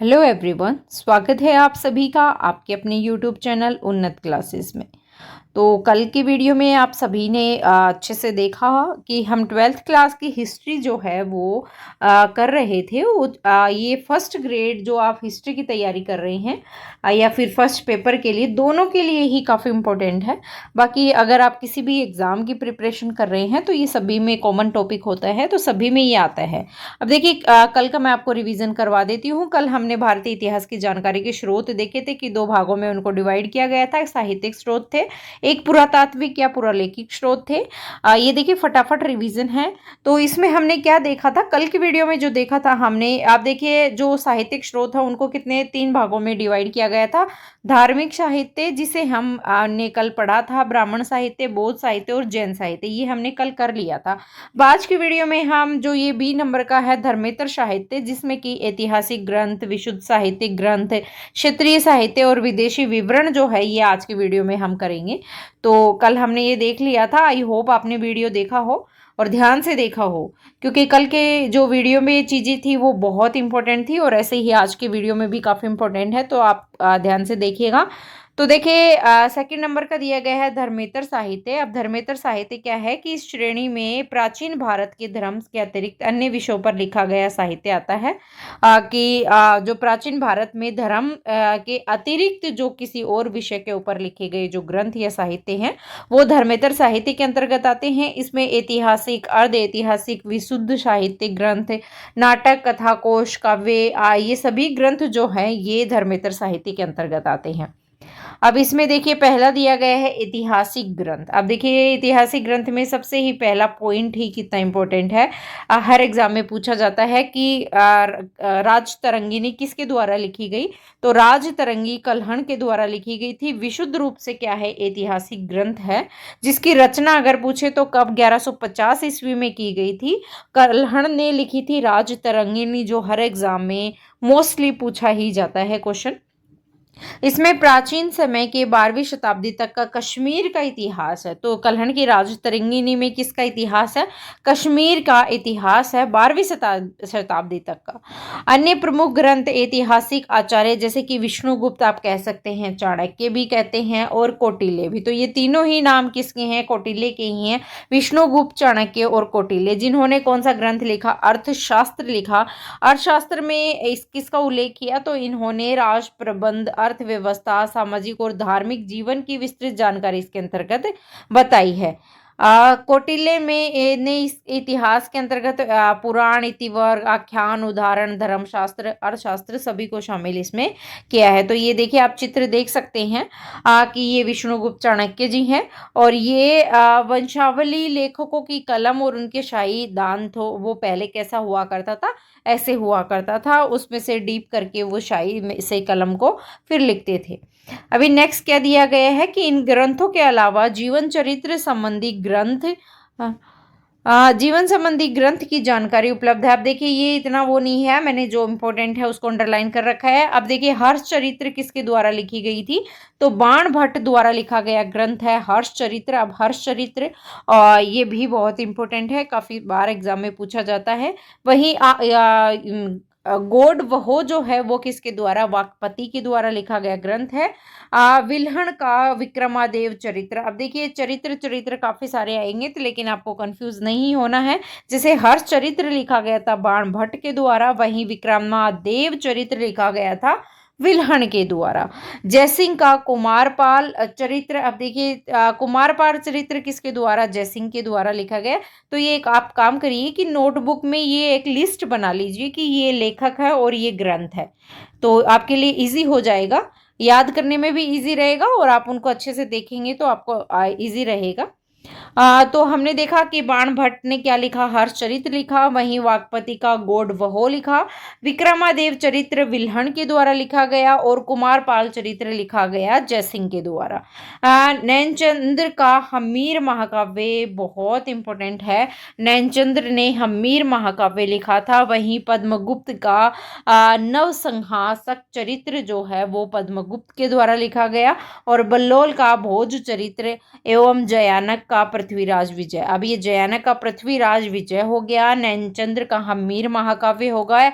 Hello everyone, स्वागत है आप सभी का आपके अपने यूट्यूब चैनल उन्नत क्लासेस में। तो कल की वीडियो में आप सभी ने अच्छे से देखा कि हम ट्वेल्थ क्लास की हिस्ट्री जो है वो कर रहे थे। ये फर्स्ट ग्रेड जो आप हिस्ट्री की तैयारी कर रहे हैं या फिर फर्स्ट पेपर के लिए, दोनों के लिए ही काफ़ी इम्पोर्टेंट है। बाकी अगर आप किसी भी एग्ज़ाम की प्रिपरेशन कर रहे हैं तो ये सभी में कॉमन टॉपिक होता है, तो सभी में ये आता है। अब देखिए, कल का मैं आपको रिवीजन करवा देती हूँ। कल हमने भारतीय इतिहास की जानकारी के स्रोत देखे थे कि दो भागों में उनको डिवाइड किया गया था। साहित्यिक स्रोत थे, एक पुरातात्विक या पुरालेखिक स्रोत थे। ये देखिए फटाफट रिवीजन है। तो इसमें हमने क्या देखा था, कल की वीडियो में जो देखा था हमने, आप देखिए जो साहित्यिक स्रोत है उनको कितने तीन भागों में डिवाइड किया गया था। धार्मिक साहित्य जिसे हम ने कल पढ़ा था, ब्राह्मण साहित्य, बौद्ध साहित्य और जैन साहित्य, ये हमने कल कर लिया था। आज की वीडियो में हम जो ये बी नंबर का है धर्मेतर साहित्य, जिसमें कि ऐतिहासिक ग्रंथ, विशुद्ध साहित्यिक ग्रंथ, क्षेत्रीय साहित्य और विदेशी विवरण जो है ये आज की वीडियो में हम करेंगे। तो कल हमने ये देख लिया था। आई होप आपने वीडियो देखा हो और ध्यान से देखा हो, क्योंकि कल के जो वीडियो में ये चीज़ें थी वो बहुत इंपॉर्टेंट थी और ऐसे ही आज के वीडियो में भी काफ़ी इंपॉर्टेंट है। तो आप ध्यान से देखिएगा। तो देखिए, सेकंड नंबर का दिया गया है धर्मेतर साहित्य। अब धर्मेतर साहित्य क्या है कि इस श्रेणी में प्राचीन भारत के धर्म के अतिरिक्त अन्य विषयों पर लिखा गया साहित्य आता है। जो प्राचीन भारत में धर्म के अतिरिक्त जो किसी और विषय के ऊपर लिखे गए जो ग्रंथ या साहित्य हैं वो धर्मेतर साहित्य के अंतर्गत आते हैं। इसमें ऐतिहासिक, अर्ध ऐतिहासिक, विशुद्ध साहित्यिक ग्रंथ, नाटक, कथा कोश, काव्य, ये सभी ग्रंथ जो हैं ये धर्मेतर साहित्य के अंतर्गत आते हैं। अब इसमें देखिए पहला दिया गया है ऐतिहासिक ग्रंथ। अब देखिए ऐतिहासिक ग्रंथ में सबसे ही पहला पॉइंट ही कितना इंपॉर्टेंट है, हर एग्जाम में पूछा जाता है कि राज तरंगिणी किसके द्वारा लिखी गई। तो राज तरंगी कल्हण के द्वारा लिखी गई थी। विशुद्ध रूप से क्या है, ऐतिहासिक ग्रंथ है जिसकी रचना अगर पूछे तो कब 1150 ईस्वी में की गई थी। कल्हण ने लिखी थी राज तरंगिणी, जो हर एग्जाम में मोस्टली पूछा ही जाता है क्वेश्चन। इसमें प्राचीन समय के 12वीं शताब्दी तक का कश्मीर का इतिहास है। तो कल्हण की राजतरंगिणी में किसका इतिहास है, कश्मीर का इतिहास है 12वीं शताब्दी तक का। अन्य प्रमुख ग्रंथ ऐतिहासिक आचार्य जैसे कि विष्णुगुप्त आप कह सकते हैं, चाणक्य भी कहते हैं और कौटिल्य भी। तो ये तीनों ही नाम किसके हैं, कौटिल्य के ही हैं, विष्णुगुप्त, चाणक्य और कौटिल्य, जिन्होंने कौन सा ग्रंथ लिखा, अर्थशास्त्र लिखा। अर्थशास्त्र में किसका उल्लेख किया, तो इन्होंने राज प्रबंध, अर्थव्यवस्था, सामाजिक और धार्मिक जीवन की विस्तृत जानकारी इसके अंतर्गत बताई है। कौटिल्य में ने इस इतिहास के अंतर्गत पुराण, इतिवर्ग, आख्यान, उदाहरण, धर्मशास्त्र, अर्थशास्त्र सभी को शामिल इसमें किया है। तो ये देखिए आप चित्र देख सकते हैं कि ये विष्णुगुप्त चाणक्य जी हैं और ये वंशावली लेखकों की कलम और उनके शाही दान तो वो पहले कैसा हुआ करता था, ऐसे हुआ करता था, उसमें से डीप करके वो शाही में से कलम को फिर लिखते थे। अभी नेक्स्ट क्या दिया गया है कि इन ग्रंथों के अलावा जीवन चरित्र संबंधी ग्रंथ, जीवन संबंधी ग्रंथ की जानकारी उपलब्ध है। अब देखिए ये इतना वो नहीं है, मैंने जो इंपॉर्टेंट है उसको अंडरलाइन कर रखा है। अब देखिए हर्ष चरित्र किसके द्वारा लिखी गई थी, तो बाण भट्ट द्वारा लिखा गया ग्रंथ है हर्ष चरित्र। अब हर्ष चरित्र ये भी बहुत इंपॉर्टेंट है, काफी बार एग्जाम में पूछा जाता है। वहीं गोड वहो जो है वो किसके द्वारा, वाकपति के द्वारा लिखा गया ग्रंथ है। विल्हण का विक्रमादेव चरित्र। अब देखिए चरित्र चरित्र काफी सारे आएंगे तो लेकिन आपको कंफ्यूज नहीं होना है। जैसे हर्ष चरित्र लिखा गया था बाण भट्ट के द्वारा, वहीं विक्रमादेव चरित्र लिखा गया था विल्हण के द्वारा। जयसिंह का कुमारपाल चरित्र। अब देखिए कुमारपाल चरित्र किसके द्वारा, जयसिंह के द्वारा लिखा गया। तो ये एक आप काम करिए कि नोटबुक में ये एक लिस्ट बना लीजिए कि ये लेखक है और ये ग्रंथ है, तो आपके लिए इजी हो जाएगा, याद करने में भी इजी रहेगा और आप उनको अच्छे से देखेंगे तो आपको इजी रहेगा। तो हमने देखा कि बाण भट्ट ने क्या लिखा, हर्षचरित्र लिखा, वहीं वाकपति का गोड वहो लिखा, विक्रमादेव चरित्र विल्हण के द्वारा लिखा गया और कुमारपाल चरित्र लिखा गया जयसिंह के द्वारा। नैनचंद्र का हम्मीर महाकाव्य बहुत इंपॉर्टेंट है, नैनचंद्र ने हम्मीर महाकाव्य लिखा था। वहीं पद्मगुप्त का नवसंहासक चरित्र जो है वो पद्मगुप्त के द्वारा लिखा गया और बल्लोल का भोज चरित्र एवं जयानक का पृथ्वीराज विजय। अब ये जयानक का पृथ्वीराज विजय हो गया, नैनचंद्र का हमीर महाकाव्य हो गया,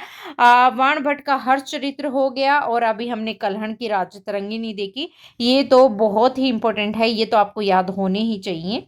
वाणभट्ट का हर्षचरित्र हो गया, और अभी हमने कल्हण की राजतरंगिणी देखी। ये तो बहुत ही इंपॉर्टेंट है, ये तो आपको याद होने ही चाहिए।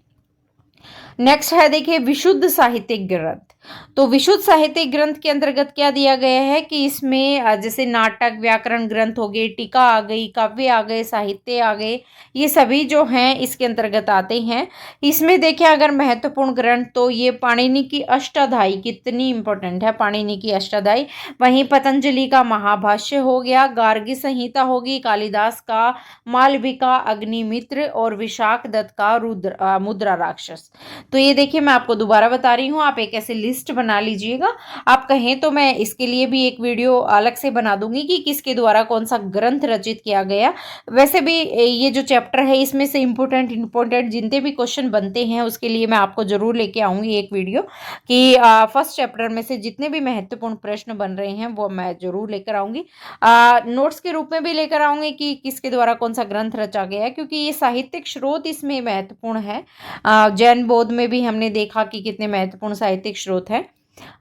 नेक्स्ट है देखिए विशुद्ध साहित्यिक ग्रंथ। तो विशुद्ध साहित्यिक ग्रंथ के अंतर्गत क्या दिया गया है कि इसमें जैसे नाटक, व्याकरण ग्रंथ हो गए, टीका आ गई, काव्य आ गए, साहित्य आ गए, ये सभी जो हैं इसके अंतर्गत आते हैं। इसमें देखिए अगर महत्वपूर्ण ग्रंथ तो ये पाणिनि की अष्टाध्यायी कितनी इंपॉर्टेंट है, पाणिनि की अष्टाध्यायी। वहीं पतंजलि का महाभाष्य हो गया, गार्गी संहिता होगी, कालिदास का मालविका अग्निमित्र, और विशाख दत्त का मुद्रा राक्षस। तो ये देखिए मैं आपको दोबारा बता रही हूँ, आप एक ऐसे लिस्ट बना लीजिएगा। आप कहें तो मैं इसके लिए भी एक वीडियो अलग से बना दूंगी कि किसके द्वारा कौन सा ग्रंथ रचित किया गया। वैसे भी ये जो चैप्टर है इसमें से इंपॉर्टेंट जितने भी क्वेश्चन बनते हैं उसके लिए मैं आपको जरूर लेके आऊंगी एक वीडियो कि फर्स्ट चैप्टर में से जितने भी महत्वपूर्ण प्रश्न बन रहे हैं वो मैं जरूर लेकर आऊंगी। नोट्स के रूप में भी लेकर आऊंगी कि किसके द्वारा कौन सा ग्रंथ रचा गया है, क्योंकि ये साहित्यिक स्रोत इसमें महत्वपूर्ण है। जैन बौद्ध में भी हमने देखा कि कितने महत्वपूर्ण साहित्यिक स्रोत हैं।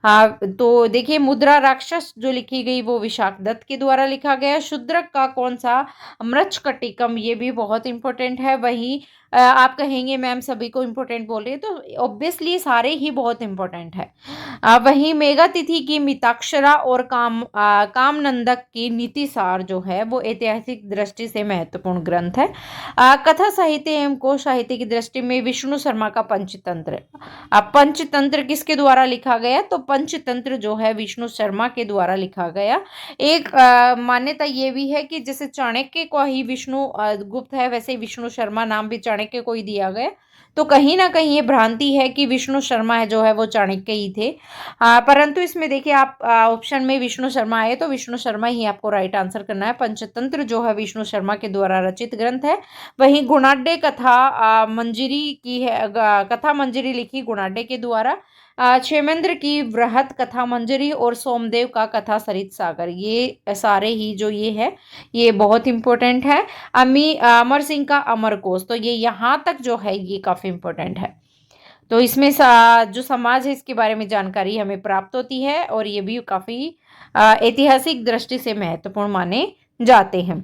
हाँ, तो देखिए मुद्रा राक्षस जो लिखी गई वो विशाख दत्त के द्वारा लिखा गया। शूद्रक का कौन सा, मृच्छकटिकम, ये भी बहुत इंपॉर्टेंट है। वही आप कहेंगे मैम सभी को इंपॉर्टेंट बोल रही है, तो ऑब्वियसली सारे ही बहुत इंपॉर्टेंट है। वही मेघातिथि की मिताक्षरा और कामनंदक की नीतिसार जो है वो ऐतिहासिक दृष्टि से महत्वपूर्ण ग्रंथ है। कथा साहित्य एवं कोश साहित्य की दृष्टि में विष्णु शर्मा का पंचतंत्र। पंचतंत्र किसके द्वारा लिखा गया, तो पंचतंत्र जो है विष्णु शर्मा के द्वारा लिखा गया। एक मान्यता ये भी है कि जैसे चाणक्य को ही विष्णु गुप्त है, वैसे विष्णु शर्मा नाम भी चाणक्य को ही दिया गया। तो कहीं ना कहीं ये भ्रांति है कि विष्णु शर्मा है जो है वो चाणक्य ही थे। परंतु इसमें देखिए आप ऑप्शन में विष्णु शर्मा आए तो विष्णु शर्मा ही आपको राइट आंसर करना है। पंचतंत्र जो है विष्णु शर्मा के द्वारा रचित ग्रंथ है। वहीं गुणाढ्य कथा मंजरी की है, कथा मंजरी लिखी गुणाढ्य के द्वारा। क्षेमेंद्र की वृहत कथा मंजरी और सोमदेव का कथा सरित सागर, ये सारे ही जो ये है ये बहुत इंपॉर्टेंट है। अमर सिंह का अमरकोश, तो ये यहाँ तक जो है ये काफ़ी इंपॉर्टेंट है। तो इसमें जो समाज है इसके बारे में जानकारी हमें प्राप्त होती है और ये भी काफ़ी ऐतिहासिक दृष्टि से महत्वपूर्ण माने जाते हैं।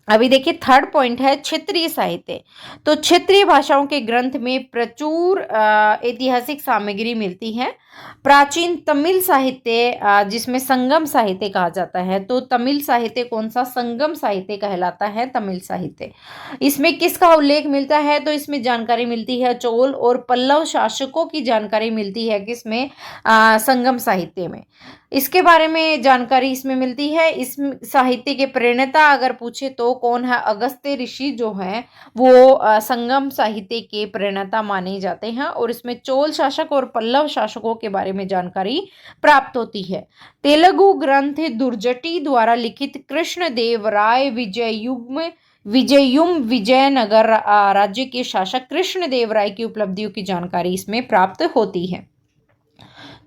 अभी देखिए थर्ड पॉइंट है क्षेत्रीय साहित्य। तो क्षेत्रीय भाषाओं के ग्रंथ में प्रचुर ऐतिहासिक सामग्री मिलती है। प्राचीन तमिल साहित्य जिसमें संगम साहित्य कहा जाता है, तो तमिल साहित्य कौन सा, संगम साहित्य कहलाता है तमिल साहित्य। इसमें किसका उल्लेख मिलता है, तो इसमें जानकारी मिलती है चोल और पल्लव शासकों की जानकारी मिलती है किसमें, संगम साहित्य में। इसके बारे में जानकारी इसमें मिलती है। इस साहित्य के प्रणेता अगर पूछे तो कौन है, अगस्त्य ऋषि जो है वो संगम साहित्य के प्रणेता माने जाते हैं और इसमें चोल शासक और पल्लव शासकों के बारे में जानकारी प्राप्त होती है। तेलुगु ग्रंथ दुर्जटी द्वारा लिखित कृष्णदेवराय विजयनगर राज्य के शासक कृष्णदेवराय की उपलब्धियों की जानकारी इसमें प्राप्त होती है।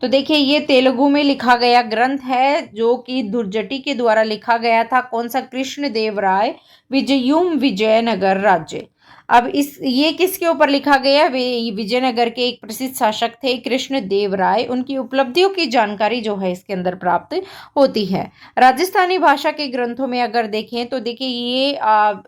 तो देखिए ये तेलुगु में लिखा गया ग्रंथ है जो कि दुर्जटी के द्वारा लिखा गया था। कौन सा, कृष्णदेवराय विजयनगर राज्य। अब ये किसके ऊपर लिखा गया, वे विजयनगर के एक प्रसिद्ध शासक थे कृष्णदेवराय, उनकी उपलब्धियों की जानकारी जो है इसके अंदर प्राप्त होती है। राजस्थानी भाषा के ग्रंथों में अगर देखें तो देखिए ये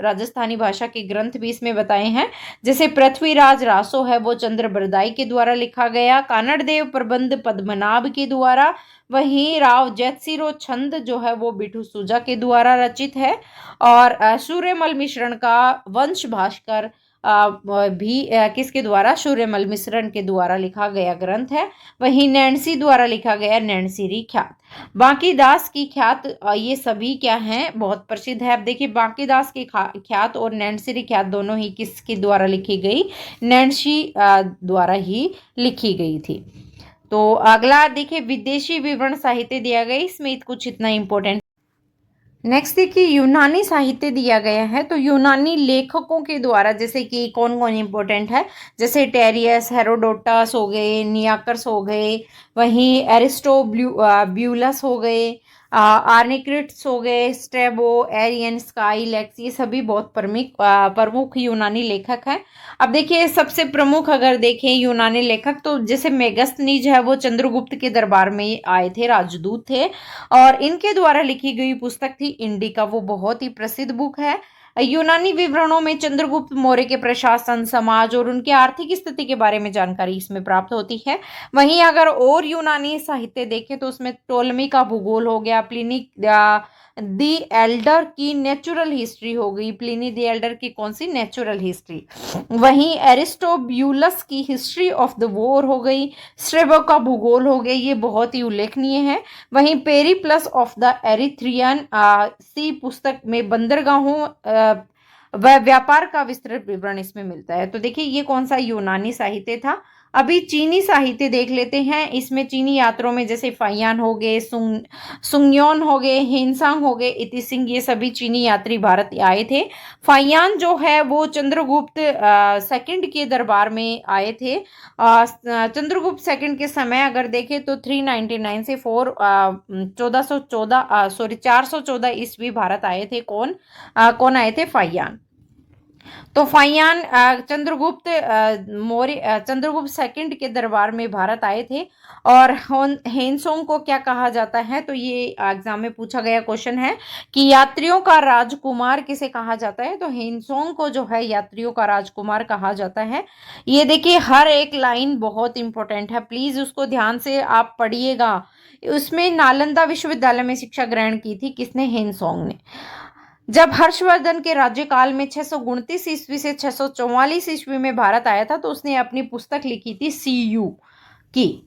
राजस्थानी भाषा के ग्रंथ भी इसमें बताए हैं। जैसे पृथ्वीराज रासो है वो चंद्र बरदाई के द्वारा लिखा गया। कानड़देव प्रबंध पद्मनाभ के द्वारा। वहीं राव जैतसिरो छंद जो है वो बिठू सुजा के द्वारा रचित है। और सूर्यमल मिश्रण का वंश भास्कर भी किसके द्वारा, सूर्यमल मिश्रण के द्वारा लिखा गया ग्रंथ है। वहीं नैन्सी द्वारा लिखा गया नैन्सीरी ख्यात। बांकीदास की ख्यात, ये सभी क्या हैं, बहुत प्रसिद्ध है। अब देखिए बांकीदास की ख्यात और नैन्सीरी ख्यात दोनों ही किसके द्वारा लिखी गई, नैन्सी द्वारा ही लिखी गई थी। तो अगला देखिए विदेशी विवरण साहित्य दिया गया, इसमें कुछ इतना इंपॉर्टेंट। नेक्स्ट देखिए यूनानी साहित्य दिया गया है। तो यूनानी लेखकों के द्वारा जैसे कि कौन कौन इंपॉर्टेंट है, जैसे टेरियस, हेरोडोटस हो गए, नियाकर्स हो गए, वहीं एरिस्टोब्यूलस हो गए, आर्निक्रिट्स हो गए, स्ट्रेबो, एरियन, स्काई, लेक्स, ये सभी बहुत प्रमुख यूनानी लेखक हैं। अब देखिए सबसे प्रमुख अगर देखें यूनानी लेखक तो जैसे मेगस्थनीज है, वो चंद्रगुप्त के दरबार में आए थे, राजदूत थे, और इनके द्वारा लिखी गई पुस्तक थी इंडिका। वो बहुत ही प्रसिद्ध बुक है। यूनानी विवरणों में चंद्रगुप्त मौर्य के प्रशासन, समाज और उनकी आर्थिक स्थिति के बारे में जानकारी इसमें प्राप्त होती है। वहीं अगर और यूनानी साहित्य देखें तो उसमें टोलमी का भूगोल हो गया, प्लिनी दी एल्डर की नेचुरल हिस्ट्री हो गई, प्लिनी दी एल्डर की कौन सी, नेचुरल हिस्ट्री। वहीं एरिस्टोब्यूलस की हिस्ट्री ऑफ द वॉर हो गई, स्ट्रेबो का भूगोल हो गया, ये बहुत ही उल्लेखनीय है। वहीं पेरीप्लस ऑफ द एरिथ्रियन सी पुस्तक में बंदरगाहों व व्यापार का विस्तृत विवरण इसमें मिलता है। तो देखिए ये कौन सा यूनानी साहित्य था। अभी चीनी साहित्य देख लेते हैं। इसमें चीनी यात्रों में जैसे फाइयान हो गए, सुंगयोन हो गए, हिनसांग हो गए, इतिसिंग, ये सभी चीनी यात्री भारत आए थे। फाइयान जो है वो चंद्रगुप्त सेकंड के दरबार में आए थे। चंद्रगुप्त सेकंड के समय अगर देखें तो 399 से 414 ईस्वी भारत आए थे। कौन आए थे? फाइयान। तो फाइयान चंद्रगुप्त सेकंड के दरबार में भारत आए थे। और हेनसोंग को क्या कहा जाता है? तो ये एग्जाम में पूछा गया क्वेश्चन है कि यात्रियों का राजकुमार किसे कहा जाता है? तो हेनसोंग को जो है यात्रियों का राजकुमार कहा जाता है। ये देखिए हर एक लाइन बहुत इंपॉर्टेंट है, प्लीज उसको ध्यान से आप पढ़िएगा। उसमें नालंदा विश्वविद्यालय में शिक्षा ग्रहण की थी किसने? हेनसोंग ने। जब हर्षवर्धन के राज्यकाल में 629 ईस्वी से 644 ईस्वी में भारत आया था तो उसने अपनी पुस्तक लिखी थी सीयू की।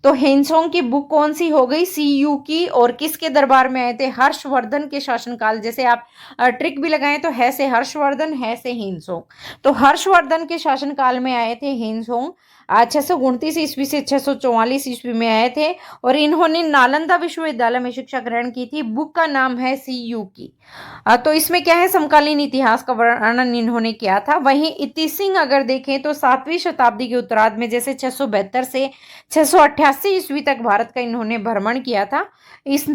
तो हेनसोंग की बुक कौन सी हो गई? सीयू की। और किसके दरबार में आए थे? हर्षवर्धन के शासनकाल। जैसे आप ट्रिक भी लगाएं तो है से हर्षवर्धन, है से हेनसोंग। तो हर्षवर्धन के शासनकाल में आए थे हेनसोंग। 629 ईस्वी से 644 ईस्वी में आए थे और इन्होंने नालंदा विश्वविद्यालय में शिक्षा ग्रहण की थी। बुक का नाम है सीयू की। तो इसमें क्या है? समकालीन इतिहास का वर्णन इन्होंने किया था। वहीं इतिसिंग अगर देखें तो 7वीं शताब्दी के उत्तरार्ध में जैसे 672 से 688 ईस्वी तक भारत का इन्होंने भ्रमण किया था। इस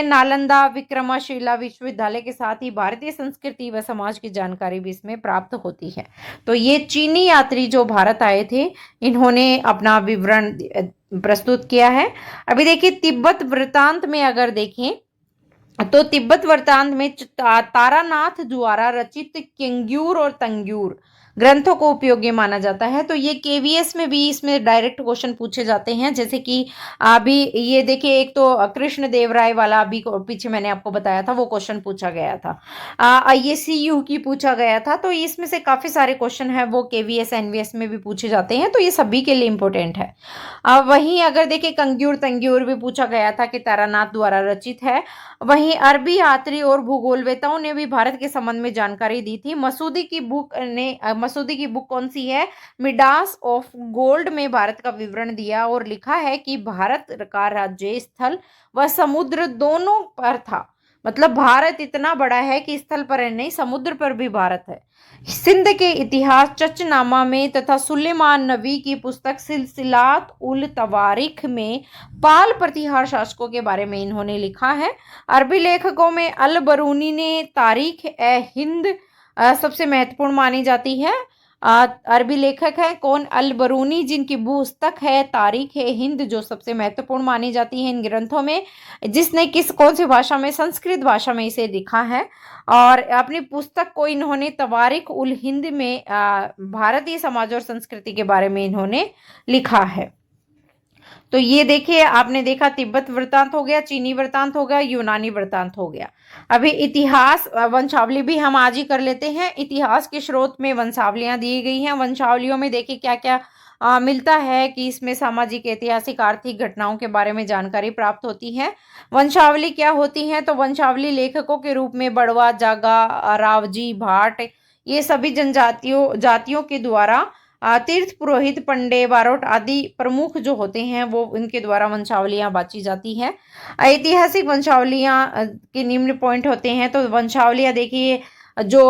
नालंदा विक्रमशिला विश्वविद्यालय के साथ ही भारतीय संस्कृति व समाज की जानकारी भी इसमें प्राप्त होती है। तो ये चीनी यात्री जो भारत आए थे इन्होंने अपना विवरण प्रस्तुत किया है। अभी देखिए तिब्बत वृत्तांत में अगर देखें तो तिब्बत वृत्तांत में तारानाथ द्वारा रचित केंग्यूर और तंग्यूर ग्रंथों को उपयोगी माना जाता है। तो ये केवीएस में भी इसमें डायरेक्ट क्वेश्चन पूछे जाते हैं। जैसे कि अभी ये देखिए एक तो कृष्ण देव राय वाला अभी पीछे मैंने आपको बताया था वो क्वेश्चन पूछा गया था। ये सीयू की पूछा गया था। तो इसमें से काफी सारे क्वेश्चन है वो केवीएस एनवीएस में भी पूछे जाते हैं। तो ये सभी के लिए इंपॉर्टेंट है। वहीं अगर देखिए कंग्यूर तंग्यूर भी पूछा गया था कि तारानाथ द्वारा रचित है। वहीं अरबी यात्री और भूगोलवेताओं ने भी भारत के संबंध में जानकारी दी थी। मसूदी की बुक कौन सी है? मिडास ऑफ गोल्ड में भारत का विवरण दिया और लिखा है कि भारत का राज्य स्थल व समुद्र दोनों पर था। मतलब भारत इतना बड़ा है कि स्थल पर नहीं, समुद्र पर भी भारत है। सिंध के इतिहास चचनामा में तथा सुलेमान नबी की पुस्तक सिलसिलात उल तवारिख में पाल प्रतिहार शासकों के बारे में इन्होंने लिखा है। अरबी लेखकों में अल बरूनी ने तारीख ए हिंद सबसे महत्वपूर्ण मानी जाती है। अरबी लेखक है कौन? अल बरूनी, जिनकी पुस्तक है तारीख ए हिंद जो सबसे महत्वपूर्ण मानी जाती है इन ग्रंथों में। जिसने कौन सी भाषा में? संस्कृत भाषा में इसे लिखा है। और अपनी पुस्तक को इन्होंने तवारिख उल हिंद में भारतीय समाज और संस्कृति के बारे में इन्होंने लिखा है। तो ये देखिए आपने देखा तिब्बत वृत्तांत हो गया, चीनी वृत्तांत हो गया, यूनानी वृत्तांत हो गया। अभी इतिहास वंशावली भी हम आज ही कर लेते हैं। इतिहास के स्रोत में वंशावलियां दी गई हैं। वंशावलियों में देखिए क्या क्या मिलता है कि इसमें सामाजिक, ऐतिहासिक, आर्थिक घटनाओं के बारे में जानकारी प्राप्त होती है। वंशावली क्या होती है? तो वंशावली लेखकों के रूप में बड़वा, जागा, रावजी, भाट, ये सभी जातियों के द्वारा तीर्थ पुरोहित, पंडे, बारोट आदि प्रमुख जो होते हैं वो इनके द्वारा वंशावलियां बांची जाती है। ऐतिहासिक वंशावलियां के निम्न पॉइंट होते हैं। तो वंशावलियां देखिए जो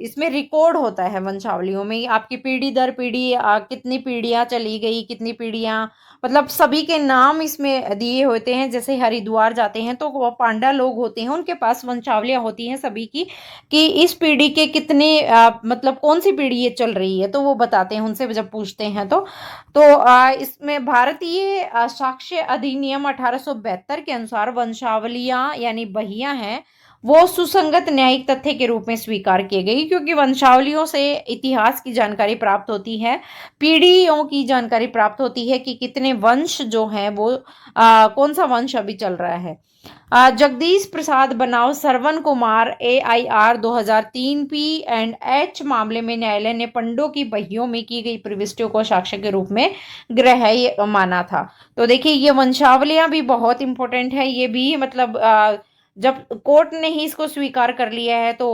इसमें रिकॉर्ड होता है वंशावलियों में आपकी पीढ़ी दर पीढ़ी कितनी पीढ़ियां चली गई, कितनी पीढ़ियां मतलब सभी के नाम इसमें दिए होते हैं। जैसे हरिद्वार जाते हैं तो वो पांडा लोग होते हैं, उनके पास वंशावलियां होती हैं सभी की, कि इस पीढ़ी के कितने मतलब कौन सी पीढ़ी ये चल रही है, तो वो बताते हैं उनसे जब पूछते हैं तो इसमें भारतीय साक्ष्य अधिनियम 1872 के अनुसार वंशावलियां यानी बहियां हैं वो सुसंगत न्यायिक तथ्य के रूप में स्वीकार की गई, क्योंकि वंशावलियों से इतिहास की जानकारी प्राप्त होती है, पीढ़ियों की जानकारी प्राप्त होती है कि कितने वंश जो हैं वो कौन सा वंश अभी चल रहा है। जगदीश प्रसाद बनाव सरवन कुमार AIR 2003 P&H मामले में न्यायालय ने पंडों की बहियों में की गई प्रविष्टियों को साक्ष्य के रूप में ग्राह्य माना था। तो देखिए ये वंशावलियां भी बहुत इंपॉर्टेंट है, ये भी मतलब जब कोर्ट ने ही इसको स्वीकार कर लिया है तो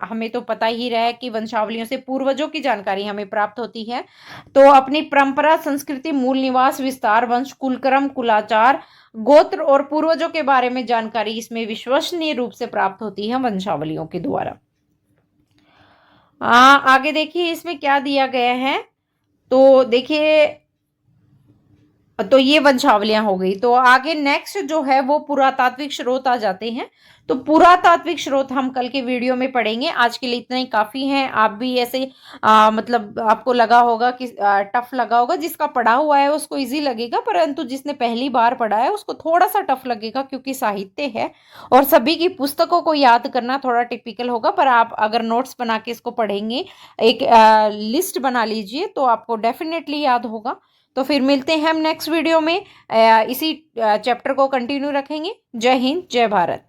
हमें तो पता ही रहा है कि वंशावलियों से पूर्वजों की जानकारी हमें प्राप्त होती है। तो अपनी परंपरा, संस्कृति, मूल निवास, विस्तार, वंश, कुलक्रम, कुलाचार, गोत्र और पूर्वजों के बारे में जानकारी इसमें विश्वसनीय रूप से प्राप्त होती है वंशावलियों के द्वारा। आगे देखिए इसमें क्या दिया गया है। तो देखिए तो ये वंशावलियां हो गई। तो आगे नेक्स्ट जो है वो पुरातात्विक स्रोत आ जाते हैं। तो पुरातात्विक स्रोत हम कल के वीडियो में पढ़ेंगे। आज के लिए इतना ही काफी है। आप भी ऐसे मतलब आपको लगा होगा कि टफ लगा होगा, जिसका पढ़ा हुआ है उसको इजी लगेगा, परंतु जिसने पहली बार पढ़ा है उसको थोड़ा सा टफ लगेगा, क्योंकि साहित्य है और सभी की पुस्तकों को याद करना थोड़ा टिपिकल होगा। पर आप अगर नोट्स बना के इसको पढ़ेंगे, एक लिस्ट बना लीजिए, तो आपको डेफिनेटली याद होगा। तो फिर मिलते हैं हम नेक्स्ट वीडियो में, इसी चैप्टर को कंटिन्यू रखेंगे। जय हिंद, जय भारत।